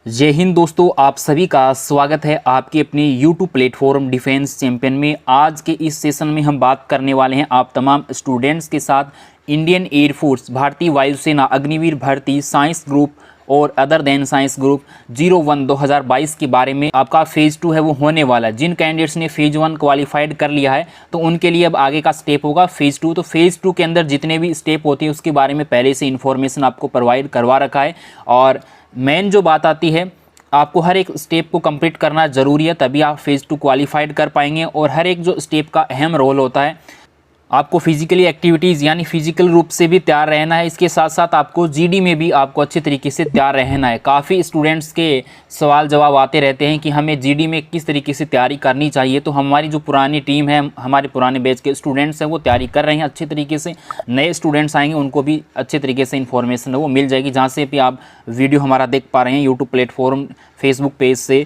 जय हिंद दोस्तों, आप सभी का स्वागत है आपके अपने YouTube प्लेटफॉर्म डिफेंस चैंपियन में। आज के इस सेशन में हम बात करने वाले हैं आप तमाम स्टूडेंट्स के साथ इंडियन एयरफोर्स, भारतीय वायुसेना, अग्निवीर भर्ती, साइंस ग्रुप और अदर देन साइंस ग्रुप 01 2022 के बारे में। आपका फेज़ 2 है वो होने वाला है। जिन कैंडिडेट्स ने फेज़ 1 क्वालिफाइड कर लिया है तो उनके लिए अब आगे का स्टेप होगा फेज़ 2। तो फेज़ 2 के अंदर जितने भी स्टेप होते हैं उसके बारे में पहले से इन्फॉर्मेशन आपको प्रोवाइड करवा रखा है। और मेन जो बात आती है, आपको हर एक स्टेप को कंप्लीट करना ज़रूरी है, तभी आप फेज़ 2 क्वालिफाइड कर पाएंगे। और हर एक जो स्टेप का अहम रोल होता है, आपको फिजिकली एक्टिविटीज़ यानी फिजिकल रूप से भी तैयार रहना है। इसके साथ साथ आपको जीडी में भी आपको अच्छे तरीके से तैयार रहना है। काफ़ी स्टूडेंट्स के सवाल जवाब आते रहते हैं कि हमें जीडी में किस तरीके से तैयारी करनी चाहिए। तो हमारी जो पुरानी टीम है, हमारे पुराने बैच के स्टूडेंट्स हैं, वो तैयारी कर रहे हैं अच्छे तरीके से। नए स्टूडेंट्स आएंगे उनको भी अच्छे तरीके से इन्फॉर्मेशन है वो मिल जाएगी, जहाँ से भी आप वीडियो हमारा देख पा रहे हैं यूट्यूब प्लेटफॉर्म, फेसबुक पेज से।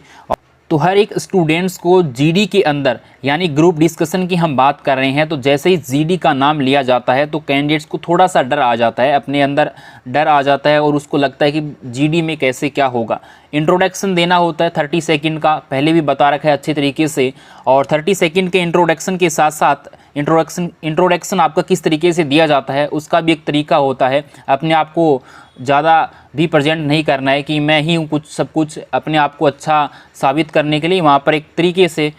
तो हर एक स्टूडेंट्स को जीडी के अंदर यानी ग्रुप डिस्कशन की हम बात कर रहे हैं, तो जैसे ही जीडी का नाम लिया जाता है तो कैंडिडेट्स को थोड़ा सा डर आ जाता है, अपने अंदर डर आ जाता है और उसको लगता है कि जीडी में कैसे क्या होगा। इंट्रोडक्शन देना होता है 30 सेकंड का, पहले भी बता रखा है अच्छे तरीके से। और 30 सेकंड के इंट्रोडक्शन के साथ साथ इंट्रोडक्शन आपका किस तरीके से दिया जाता है उसका भी एक तरीका होता है। अपने आप को ज़्यादा भी प्रेजेंट नहीं करना है कि मैं ही हूँ कुछ सब कुछ, अपने आप को अच्छा साबित करने के लिए वहाँ पर एक तरीके से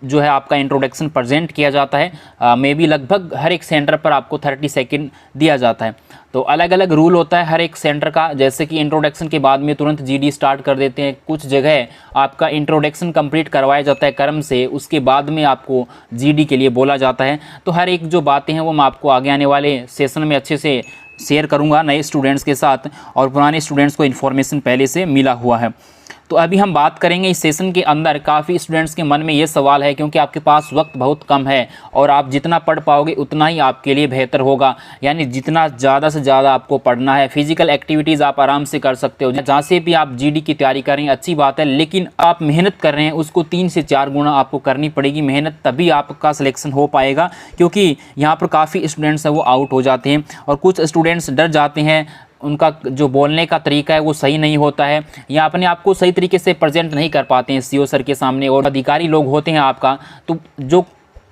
जो है आपका इंट्रोडक्शन प्रेजेंट किया जाता है। मे बी लगभग हर एक सेंटर पर आपको 30 सेकंड दिया जाता है। तो अलग अलग रूल होता है हर एक सेंटर का, जैसे कि इंट्रोडक्शन के बाद में तुरंत जीडी स्टार्ट कर देते हैं। कुछ जगह आपका इंट्रोडक्शन कंप्लीट करवाया जाता है क्रम से, उसके बाद में आपको जीडी के लिए बोला जाता है। तो हर एक जो बातें हैं वो मैं आपको आगे आने वाले सेशन में अच्छे से शेयर करूंगा नए स्टूडेंट्स के साथ, और पुराने स्टूडेंट्स को इन्फॉर्मेशन पहले से मिला हुआ है। तो अभी हम बात करेंगे इस सेशन के अंदर। काफ़ी स्टूडेंट्स के मन में ये सवाल है, क्योंकि आपके पास वक्त बहुत कम है और आप जितना पढ़ पाओगे उतना ही आपके लिए बेहतर होगा। यानी जितना ज़्यादा से ज़्यादा आपको पढ़ना है। फिजिकल एक्टिविटीज़ आप आराम से कर सकते हो, जहाँ से भी आप जीडी की तैयारी करें अच्छी बात है, लेकिन आप मेहनत कर रहे हैं उसको 3 से 4 गुना आपको करनी पड़ेगी मेहनत, तभी आपका सिलेक्शन हो पाएगा। क्योंकि यहाँ पर काफ़ी स्टूडेंट्स हैं वो आउट हो जाते हैं और कुछ स्टूडेंट्स डर जाते हैं, उनका जो बोलने का तरीका है वो सही नहीं होता है, या अपने आप को सही तरीके से प्रेजेंट नहीं कर पाते हैं सीओ सर के सामने और अधिकारी लोग होते हैं आपका। तो जो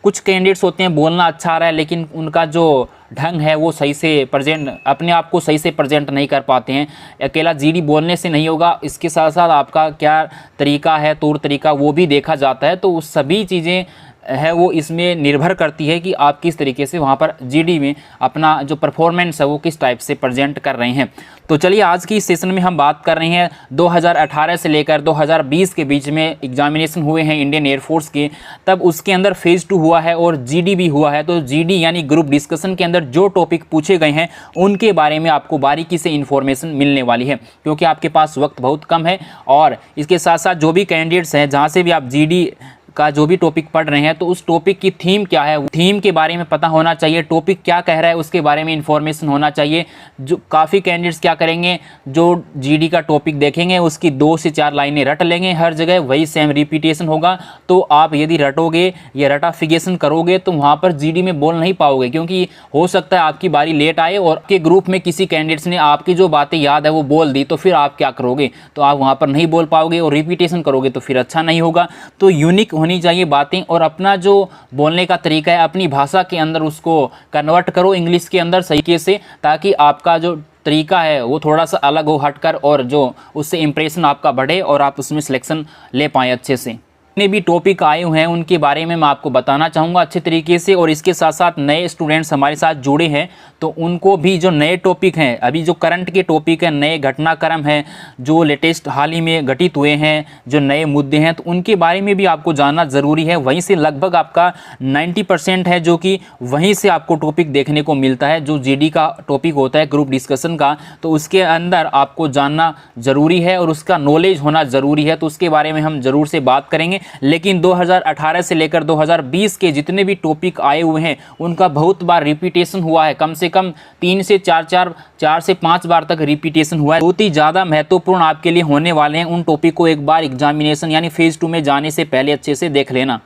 कुछ कैंडिडेट्स होते हैं बोलना अच्छा आ रहा है, लेकिन उनका जो ढंग है वो सही से प्रेजेंट, अपने आप को सही से प्रेजेंट नहीं कर पाते हैं। अकेला जीडी बोलने से नहीं होगा, इसके साथ साथ आपका क्या तरीका है, तौर तरीका, वो भी देखा जाता है। तो सभी चीज़ें है वो इसमें निर्भर करती है कि आप किस तरीके से वहाँ पर जीडी में अपना जो परफॉर्मेंस है वो किस टाइप से प्रेजेंट कर रहे हैं। तो चलिए आज की इस सेशन में हम बात कर रहे हैं 2018 से लेकर 2020 के बीच में एग्जामिनेशन हुए हैं इंडियन एयरफोर्स के, तब उसके अंदर फेज़ 2 हुआ है और जीडी भी हुआ है। तो जीडी यानी ग्रुप डिस्कशन के अंदर जो टॉपिक पूछे गए हैं उनके बारे में आपको बारीकी से इन्फॉर्मेशन मिलने वाली है, क्योंकि आपके पास वक्त बहुत कम है। और इसके साथ साथ जो भी कैंडिडेट्स हैं, जहाँ से भी आप जीडी का जो भी टॉपिक पढ़ रहे हैं, तो उस टॉपिक की थीम क्या है, थीम के बारे में पता होना चाहिए। टॉपिक क्या कह रहा है उसके बारे में इंफॉर्मेशन होना चाहिए। जो काफ़ी कैंडिडेट्स क्या करेंगे, जो जीडी का टॉपिक देखेंगे उसकी 2 से 4 लाइनें रट लेंगे, हर जगह वही सेम रिपीटेशन होगा। तो आप यदि रटोगे या रटाफिकेशन करोगे तो वहाँ पर जीडी में बोल नहीं पाओगे, क्योंकि हो सकता है आपकी बारी लेट आए और आपके ग्रुप में किसी कैंडिडेट्स ने आपकी जो बातें याद है वो बोल दी, तो फिर आप क्या करोगे, तो आप वहाँ पर नहीं बोल पाओगे और रिपीटेशन करोगे तो फिर अच्छा नहीं होगा। तो यूनिक होनी चाहिए बातें, और अपना जो बोलने का तरीका है अपनी भाषा के अंदर उसको कन्वर्ट करो इंग्लिश के अंदर सही से, ताकि आपका जो तरीका है वो थोड़ा सा अलग हो हटकर, और जो उससे इंप्रेशन आपका बढ़े और आप उसमें सिलेक्शन ले पाएँ अच्छे से। जितने भी टॉपिक आए हुए हैं उनके बारे में मैं आपको बताना चाहूँगा अच्छे तरीके से। और इसके साथ साथ नए स्टूडेंट्स हमारे साथ जुड़े हैं तो उनको भी जो नए टॉपिक हैं, अभी जो करंट के टॉपिक हैं, नए घटनाक्रम हैं जो लेटेस्ट हाल ही में घटित हुए हैं, जो नए मुद्दे हैं, तो उनके बारे में भी आपको जानना ज़रूरी है। वहीं से लगभग आपका 90% है जो कि वहीं से आपको टॉपिक देखने को मिलता है। जो जीडी का टॉपिक होता है ग्रुप डिस्कशन का, तो उसके अंदर आपको जानना ज़रूरी है और उसका नॉलेज होना ज़रूरी है। तो उसके बारे में हम ज़रूर से बात करेंगे। लेकिन 2018 से लेकर 2020 के जितने भी टॉपिक आए हुए हैं उनका बहुत बार रिपीटेशन हुआ है, कम से कम 3 से 4 से 5 बार तक रिपीटेशन हुआ है। बहुत ही ज़्यादा महत्वपूर्ण आपके लिए होने वाले हैं। उन टॉपिक को एक बार एग्जामिनेशन यानी फेज़ 2 में जाने से पहले अच्छे से देख लेना।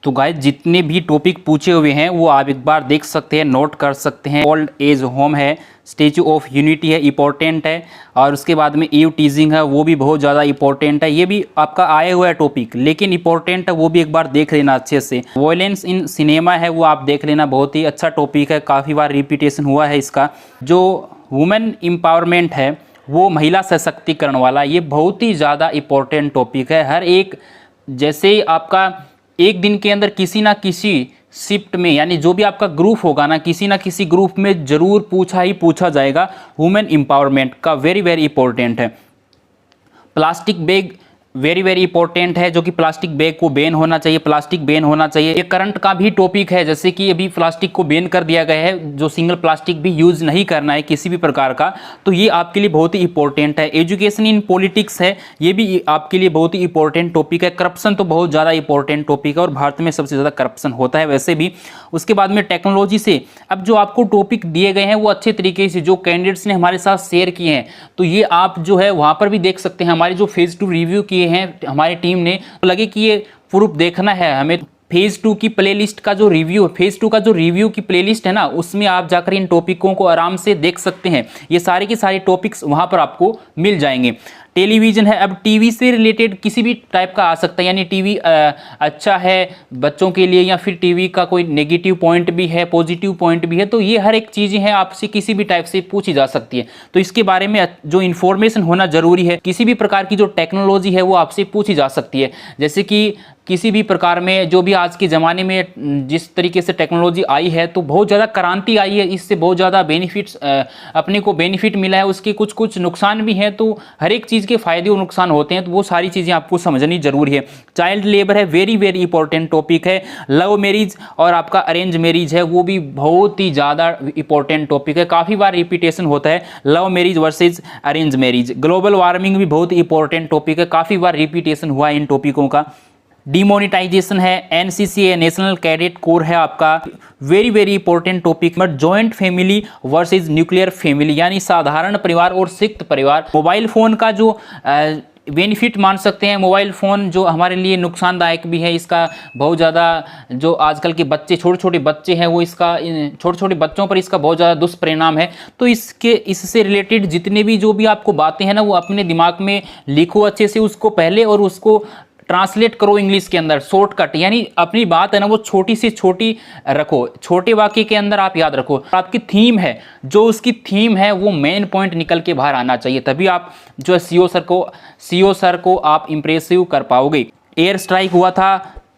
तो गाइस जितने भी टॉपिक पूछे हुए हैं वो आप एक बार देख सकते हैं, नोट कर सकते हैं। ओल्ड एज होम है, स्टैचू ऑफ यूनिटी है, इंपॉर्टेंट है, और उसके बाद में ईव टीजिंग है, वो भी बहुत ज़्यादा इंपॉर्टेंट है। ये भी आपका आया हुआ है टॉपिक, लेकिन इंपॉर्टेंट है, वो भी एक बार देख लेना अच्छे से। वॉयलेंस इन सिनेमा है, वो आप देख लेना, बहुत ही अच्छा टॉपिक है, काफ़ी बार रिपीटेशन हुआ है इसका। जो वुमेन एम्पावरमेंट है, वो महिला सशक्तिकरण वाला, ये बहुत ही ज़्यादा इंपॉर्टेंट टॉपिक है। हर एक, जैसे आपका एक दिन के अंदर किसी ना किसी शिफ्ट में, यानी जो भी आपका ग्रुप होगा ना किसी ग्रुप में जरूर पूछा ही पूछा जाएगा वुमेन एम्पावरमेंट का। वेरी वेरी इंपॉर्टेंट है। Plastic bag very very important है, जो कि प्लास्टिक बैग को बैन होना चाहिए, प्लास्टिक बैन होना चाहिए। ये करंट का भी टॉपिक है, जैसे कि अभी प्लास्टिक को बैन कर दिया गया है, जो सिंगल प्लास्टिक भी यूज नहीं करना है किसी भी प्रकार का, तो ये आपके लिए बहुत ही इंपॉर्टेंट है। एजुकेशन इन पॉलिटिक्स है, ये भी आपके लिए बहुत ही इंपॉर्टेंट टॉपिक है। करप्शन तो बहुत ज़्यादा इंपॉर्टेंट टॉपिक है और भारत में सबसे ज़्यादा करप्शन होता है वैसे भी। उसके बाद में टेक्नोलॉजी से, अब जो आपको टॉपिक दिए गए हैं वो अच्छे तरीके से जो कैंडिडेट्स ने हमारे साथ शेयर किए हैं, तो ये आप जो है वहाँ पर भी देख सकते हैं। हमारी जो फेज 2 रिव्यू किए हैं हमारी टीम ने, तो लगे कि ये प्रूफ देखना है हमें, फेज 2 की प्लेलिस्ट का जो रिव्यू, फेज 2 का जो रिव्यू की प्लेलिस्ट है ना, उसमें आप जाकर इन टॉपिकों को आराम से देख सकते हैं। ये सारे के सारे टॉपिक्स वहां पर आपको मिल जाएंगे। टेलीविज़न है, अब टीवी से रिलेटेड किसी भी टाइप का आ सकता है, यानी टीवी अच्छा है बच्चों के लिए, या फिर टीवी का कोई नेगेटिव पॉइंट भी है, पॉजिटिव पॉइंट भी है, तो ये हर एक चीज़ें हैं आपसे किसी भी टाइप से पूछी जा सकती है। तो इसके बारे में जो इन्फॉर्मेशन होना जरूरी है, किसी भी प्रकार की जो टेक्नोलॉजी है वो आपसे पूछी जा सकती है। जैसे कि किसी भी प्रकार में जो भी आज के ज़माने में जिस तरीके से टेक्नोलॉजी आई है, तो बहुत ज़्यादा क्रांति आई है, इससे बहुत ज़्यादा बेनिफिट्स अपने को बेनिफिट मिला है, उसके कुछ कुछ नुकसान भी हैं। तो हर एक चीज़ के फायदे और नुकसान होते हैं, तो वो सारी चीज़ें आपको समझनी जरूरी है। चाइल्ड लेबर है, वेरी वेरी इंपॉर्टेंट टॉपिक है। लव मैरिज और आपका अरेंज मैरिज है, वो भी बहुत ही ज़्यादा इंपॉर्टेंट टॉपिक है, काफ़ी बार रिपीटेशन होता है, love marriage versus arrange marriage. Global warming भी बहुत इंपॉर्टेंट टॉपिक है, काफ़ी बार रिपीटेशन हुआ है इन टॉपिकों का। डिमोनिटाइजेशन है, एनसीसी है, नेशनल कैडेट कोर है आपका, very very important topic. Butt joint family versus nuclear family, यानी साधारण परिवार और संयुक्त परिवार। मोबाइल फ़ोन का जो बेनिफिट मान सकते हैं, मोबाइल फ़ोन जो हमारे लिए नुकसानदायक भी है, इसका बहुत ज़्यादा जो आजकल के बच्चे, छोटे छोटे बच्चे हैं, वो इसका छोटे छोटे बच्चों पर इसका बहुत ज़्यादा दुष्परिणाम है। तो इससे रिलेटेड जितने भी जो भी आपको बातें हैं ना, वो अपने दिमाग में लिखो अच्छे से उसको पहले, और उसको ट्रांसलेट करो इंग्लिश के अंदर शॉर्टकट, यानी अपनी बात है ना वो छोटी से छोटी रखो, छोटे वाक्य के अंदर आप याद रखो। आपकी थीम है, जो उसकी थीम है वो मेन पॉइंट निकल के बाहर आना चाहिए, तभी आप जो है सीओ सर को आप इंप्रेसिव कर पाओगे। एयर स्ट्राइक हुआ था,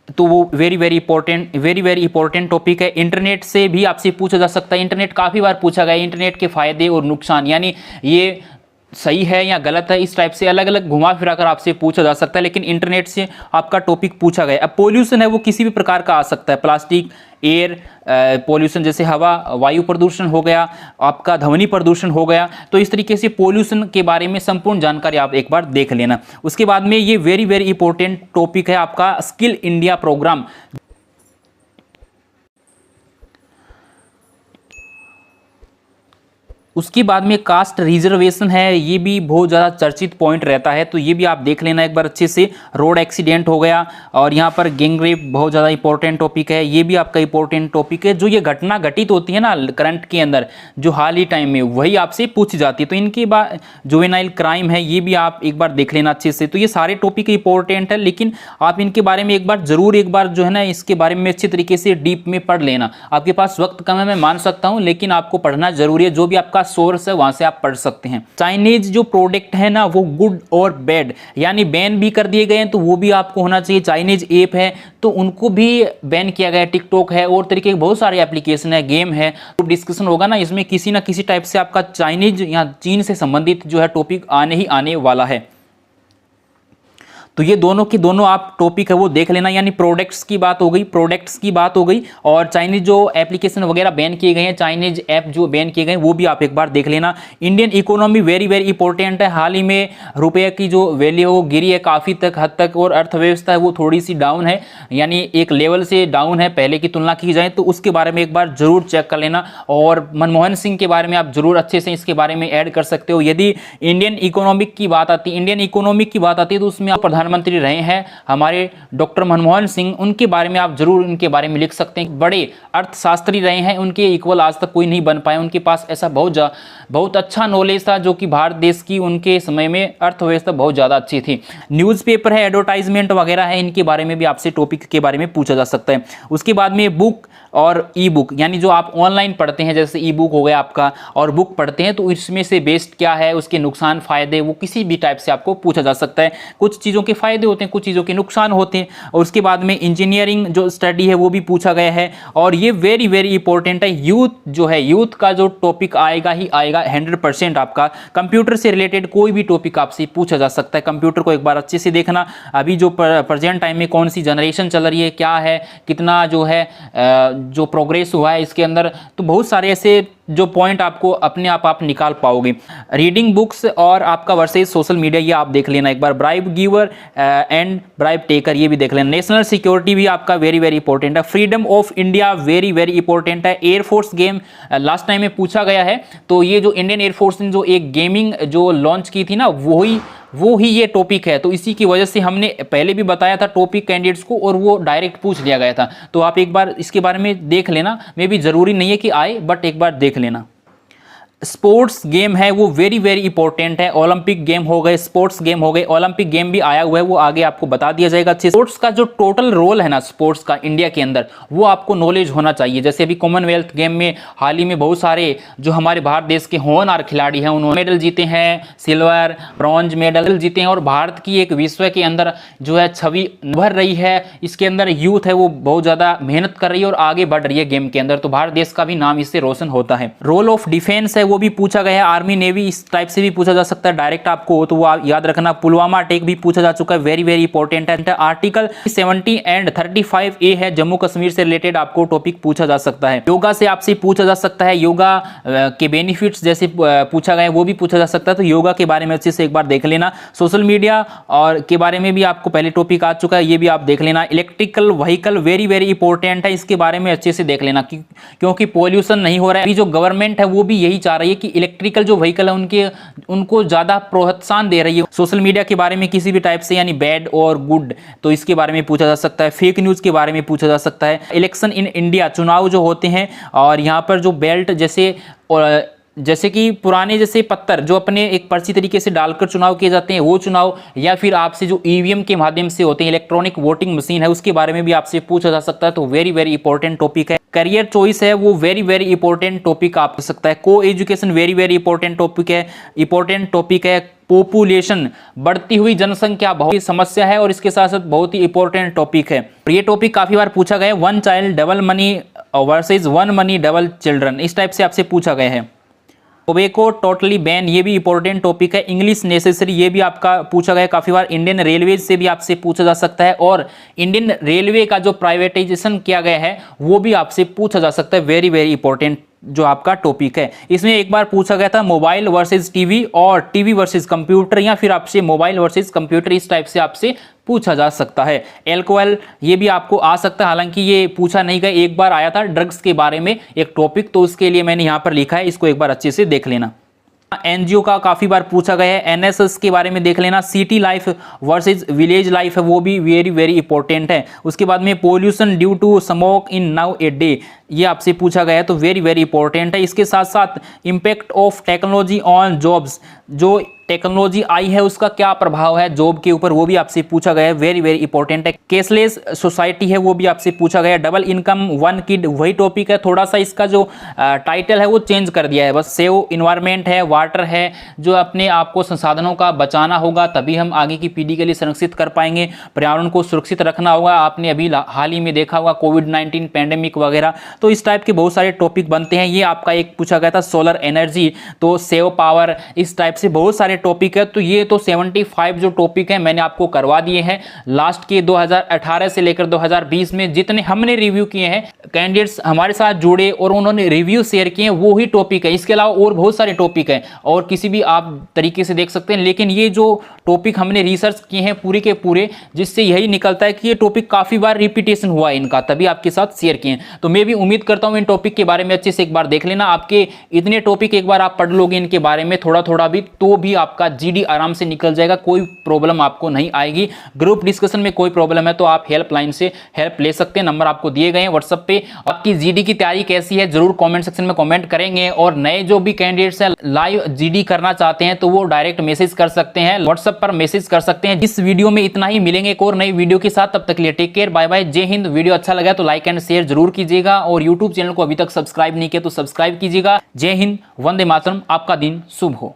तो वो वेरी वेरी इंपॉर्टेंट टॉपिक है। इंटरनेट से भी आपसे पूछा जा सकता है, इंटरनेट काफ़ी बार पूछा गया, इंटरनेट के फायदे और नुकसान, यानी ये सही है या गलत है, इस टाइप से अलग अलग घुमा फिरा कर आपसे पूछा जा सकता है, लेकिन इंटरनेट से आपका टॉपिक पूछा गया। अब पोल्यूशन है, वो किसी भी प्रकार का आ सकता है, प्लास्टिक, एयर पोल्यूशन, जैसे हवा वायु प्रदूषण हो गया, आपका ध्वनि प्रदूषण हो गया। तो इस तरीके से पोल्यूशन के बारे में संपूर्ण जानकारी आप एक बार देख लेना। उसके बाद में ये वेरी वेरी इंपॉर्टेंट टॉपिक है आपका स्किल इंडिया प्रोग्राम। उसके बाद में कास्ट रिजर्वेशन है, ये भी बहुत ज़्यादा चर्चित पॉइंट रहता है, तो ये भी आप देख लेना एक बार अच्छे से। रोड एक्सीडेंट हो गया, और यहाँ पर गैंग रेप बहुत ज़्यादा इंपॉर्टेंट टॉपिक है, ये भी आपका इंपॉर्टेंट टॉपिक है। जो ये घटना घटित होती है ना करंट के अंदर, जो हाल ही टाइम में, वही आपसे पूछी जाती है। तो इनके बाद जुवेनाइल क्राइम है, ये भी आप एक बार देख लेना अच्छे से। तो ये सारे टॉपिक इंपॉर्टेंट है, लेकिन आप इनके बारे में एक बार जरूर एक बार जो है ना इसके बारे में अच्छे तरीके से डीप में पढ़ लेना। आपके पास वक्त कम है, मैं मान सकता हूँ, लेकिन आपको पढ़ना जरूरी है। जो भी आपका सोर्स है वहां से आप पढ़ सकते हैं। चाइनीज जो प्रोडक्ट है ना, वो गुड और बैड, यानी बैन भी कर दिए गए हैं, तो वो भी आपको होना चाहिए। चाइनीज ऐप है तो उनको भी बैन किया गया है, टिकटॉक है और तरीके के बहुत सारे एप्लीकेशन है, गेम है। तो डिस्कशन होगा ना इसमें, किसी ना किसी टाइप से आपका चाइनीज या चीन से संबंधित जो है टॉपिक आने ही आने वाला है। तो ये दोनों के दोनों आप टॉपिक है वो देख लेना, यानी प्रोडक्ट्स की बात हो गई, और चाइनीज जो एप्लीकेशन वगैरह बैन किए गए हैं, चाइनीज ऐप जो बैन किए गए हैं, वो भी आप एक बार देख लेना। Indian economy very very important है। हाल ही में रुपये की जो वैल्यू है वो गिरी है काफ़ी हद तक, और अर्थव्यवस्था है वो थोड़ी सी डाउन है, यानी एक लेवल से डाउन है पहले की तुलना की जाए, तो उसके बारे में एक बार जरूर चेक कर लेना। और मनमोहन सिंह के बारे में आप जरूर अच्छे से इसके बारे में ऐड कर सकते हो। यदि इंडियन इकोनॉमिक की बात आती है तो उसमें आप प्रधानमंत्री रहे हैं हमारे डॉक्टर मनमोहन सिंह, उनके बारे में आप जरूर उनके बारे में लिख सकते हैं। बड़े अर्थशास्त्री रहे हैं, उनके इक्वल आज तक कोई नहीं बन पाए। उनके पास ऐसा बहुत अच्छा नॉलेज था जो कि भारत देश की उनके समय में अर्थव्यवस्था बहुत ज़्यादा अच्छी थी। न्यूज़पेपर है, एडवर्टाइजमेंट वगैरह है, इनके बारे में भी आपसे टॉपिक के बारे में पूछा जा सकता है। उसके बाद में बुक और ई बुक, यानी जो आप ऑनलाइन पढ़ते हैं, जैसे ई बुक हो गया आपका, और बुक पढ़ते हैं तो इसमें से बेस्ट क्या है, उसके नुकसान फ़ायदे, वो किसी भी टाइप से आपको पूछा जा सकता है। कुछ चीज़ों के फ़ायदे होते हैं, कुछ चीज़ों के नुकसान होते हैं। और उसके बाद में इंजीनियरिंग जो स्टडी है वो भी पूछा गया है। और ये वेरी वेरी इंपॉर्टेंट है, यूथ जो है, यूथ का जो टॉपिक आएगा ही आएगा 100%। आपका कंप्यूटर से रिलेटेड कोई भी टॉपिक आपसे पूछा जा सकता है। कंप्यूटर को एक बार अच्छे से देखना, अभी जो प्रेजेंट टाइम में कौन सी जनरेशन चल रही है, क्या है, कितना जो है जो प्रोग्रेस हुआ है इसके अंदर, तो बहुत सारे ऐसे जो पॉइंट आपको अपने आप निकाल पाओगे। रीडिंग बुक्स और आपका वर्सेस सोशल मीडिया, ये आप देख लेना एक बार। Bribe giver and bribe taker, ये भी देख लेना। नेशनल सिक्योरिटी भी आपका वेरी वेरी इंपॉर्टेंट है। Freedom of India very very important है। एयरफोर्स गेम लास्ट टाइम में पूछा गया है, तो ये जो इंडियन एयरफोर्स ने जो एक गेमिंग जो लॉन्च की थी ना, वो ही ये टॉपिक है। तो इसी की वजह से हमने पहले भी बताया था टॉपिक कैंडिडेट्स को, और वो डायरेक्ट पूछ लिया गया था। तो आप एक बार इसके बारे में देख लेना, मे भी ज़रूरी नहीं है कि आए, बट एक बार देख लेना। स्पोर्ट्स गेम है वो वेरी वेरी इंपॉर्टेंट है। ओलंपिक गेम हो गए, स्पोर्ट्स गेम हो गए, ओलंपिक गेम भी आया हुआ है, वो आगे आपको बता दिया जाएगा अच्छे। स्पोर्ट्स का जो टोटल रोल है ना स्पोर्ट्स का इंडिया के अंदर, वो आपको नॉलेज होना चाहिए। जैसे अभी कॉमनवेल्थ गेम में हाल ही में बहुत सारे जो हमारे भारत देश के होनहार खिलाड़ी हैं, उन्होंने मेडल जीते हैं, सिल्वर ब्रॉन्ज मेडल जीते हैं। और भारत की एक विश्व के अंदर जो है छवि उभर रही है। इसके अंदर यूथ है वो बहुत ज़्यादा मेहनत कर रही है और आगे बढ़ रही है गेम के अंदर, तो भारत देश का भी नाम इससे रोशन होता है। रोल ऑफ डिफेंस है वो भी पूछा गया है। आर्मी नेवी इस टाइप से भी पूछा जा सकता है डायरेक्ट आपको, तो वो याद रखना। पुलवामा अटैक भी पूछा जा चुका है, वेरी वेरी इंपॉर्टेंट है। आर्टिकल 70 एंड 35A है, जम्मू कश्मीर से रिलेटेड आपको टॉपिक पूछा जा सकता है। योगा से आपसे पूछा जा सकता है, योगा के बेनिफिट्स जैसे पूछा गया है वो भी पूछा जा सकता है, तो योगा के बारे में अच्छे से एक बार देख लेना। सोशल मीडिया और के बारे में भी आपको पहले टॉपिक आ चुका है, ये भी आप देख लेना। Electrical vehicle very very important है, इसके बारे में अच्छे से देख लेना, क्योंकि पॉल्यूशन नहीं हो रहा है। अभी जो गवर्नमेंट है वो भी यही चाह रही है कि इलेक्ट्रिकल जो व्हीकल है उनको ज़्यादा प्रोत्साहन दे रही है। सोशल मीडिया के बारे में किसी भी टाइप से, यानी बैड और गुड, तो इसके बारे में पूछा जा सकता है। फेक न्यूज़ के बारे में पूछा जा सकता है। इलेक्शन इन इंडिया, चुनाव जो होते हैं, और यहाँ पर जो बेल्ट जैसे कि पुराने जैसे पत्थर जो अपने एक पर्ची तरीके से डालकर चुनाव किए जाते हैं, वो चुनाव, या फिर आपसे जो ईवीएम के माध्यम से होते हैं, इलेक्ट्रॉनिक वोटिंग मशीन है, उसके बारे में भी आपसे पूछा जा सकता है, तो वेरी वेरी इंपॉर्टेंट टॉपिक है। करियर चॉइस है वो वेरी वेरी इंपॉर्टेंट टॉपिक आप कर सकता है। को education very very important topic है। पॉपुलेशन, बढ़ती हुई जनसंख्या बहुत ही समस्या है और इसके साथ साथ बहुत ही इंपॉर्टेंट टॉपिक है। ये टॉपिक काफी बार पूछा गया है। One child double money versus one money double children, इस टाइप से आपसे पूछा गया है। टोबैको टोटली बैन, ये भी इंपॉर्टेंट टॉपिक है। इंग्लिश नेसेसरी, ये भी आपका पूछा गया काफ़ी बार। इंडियन रेलवे से भी आपसे पूछा जा सकता है, और इंडियन रेलवे का जो प्राइवेटाइजेशन किया गया है वो भी आपसे पूछा जा सकता है। वेरी वेरी इंपॉर्टेंट जो आपका टॉपिक है। इसमें एक बार पूछा गया था मोबाइल वर्सेस टीवी और टीवी वर्सेस कंप्यूटर, या फिर आपसे मोबाइल वर्सेस कंप्यूटर, इस टाइप से आपसे पूछा जा सकता है। एल्कोहल, ये भी आपको आ सकता है, हालांकि ये पूछा नहीं गया, एक बार आया था ड्रग्स के बारे में एक टॉपिक, तो उसके लिए मैंने यहाँ पर लिखा है, इसको एक बार अच्छे से देख लेना। एनजीओ का काफी बार पूछा गया है। एनएसएस के बारे में देख लेना। City life versus village life है, वो भी वेरी वेरी इंपॉर्टेंट है। उसके बाद में pollution due to smoke in now a day, ये आपसे पूछा गया है, तो वेरी वेरी इंपॉर्टेंट है। इसके साथ साथ impact of technology on jobs, जो टेक्नोलॉजी आई है उसका क्या प्रभाव है जॉब के ऊपर, वो भी आपसे पूछा गया है, वेरी वेरी इंपॉर्टेंट है। कैशलेस सोसाइटी है, वो भी आपसे पूछा गया है। डबल इनकम वन किड, वही टॉपिक है, थोड़ा सा इसका जो टाइटल है वो चेंज कर दिया है बस। सेव इन्वायरमेंट है, वाटर है, जो अपने आप को संसाधनों का बचाना होगा, तभी हम आगे की पीढ़ी के लिए संरक्षित कर पाएंगे। पर्यावरण को सुरक्षित रखना होगा, आपने अभी हाल ही में देखा होगा कोविड-19 पैंडेमिक वगैरह, तो इस टाइप के बहुत सारे टॉपिक बनते हैं। ये आपका एक पूछा गया था सोलर एनर्जी, तो सेव पावर, इस टाइप से बहुत सारे टॉपिक है। तो ये तो 75 जो टॉपिक है मैंने आपको करवा दिए हैं लास्ट के 2018 से लेकर 2020 में जितने हमने रिव्यू किए हैं, कैंडिडेट्स हमारे साथ जुड़े और उन्होंने रिव्यू शेयर किए हैं, वो ही टॉपिक है। इसके अलावा और बहुत सारे टॉपिक हैं और किसी भी आप तरीके से देख सकते हैं, लेकिन ये जो टॉपिक हमने रिसर्च किए हैं पूरे के पूरे, जिससे यही निकलता है कि ये टॉपिक काफी बार रिपीटेशन हुआ है इनका, तभी आपके साथ शेयर किए हैं। तो मे भी उम्मीद करता हूं इन टॉपिक के बारे में अच्छे से एक बार देख लेना। आपके इतने टॉपिक एक बार आप पढ़ लोगे इनके बारे में थोड़ा थोड़ा भी, तो भी आपका जीडी आराम से निकल जाएगा, कोई प्रॉब्लम आपको नहीं आएगी। ग्रुप डिस्कशन में कोई प्रॉब्लम है तो आप हेल्पलाइन से हेल्प ले सकते हैं, नंबर आपको दिए गए हैं व्हाट्सएप पे। आपकी जीडी की तैयारी कैसी है जरूर कमेंट सेक्शन में कमेंट करेंगे, और नए जो भी कैंडिडेट्स हैं लाइव जीडी करना चाहते हैं तो वो डायरेक्ट मैसेज कर सकते हैं, व्हाट्सएप पर मैसेज कर सकते हैं। इस वीडियो में इतना ही, मिलेंगे एक और नई वीडियो के साथ, तब तक के लिए टेक केयर, बाय बाय, जय हिंद। वीडियो अच्छा लगा तो लाइक एंड शेयर जरूर कीजिएगा, और यूट्यूब चैनल को अभी तक सब्सक्राइब नहीं किया तो सब्सक्राइब कीजिएगा। जय हिंद, वंदे मातरम, आपका दिन शुभ हो।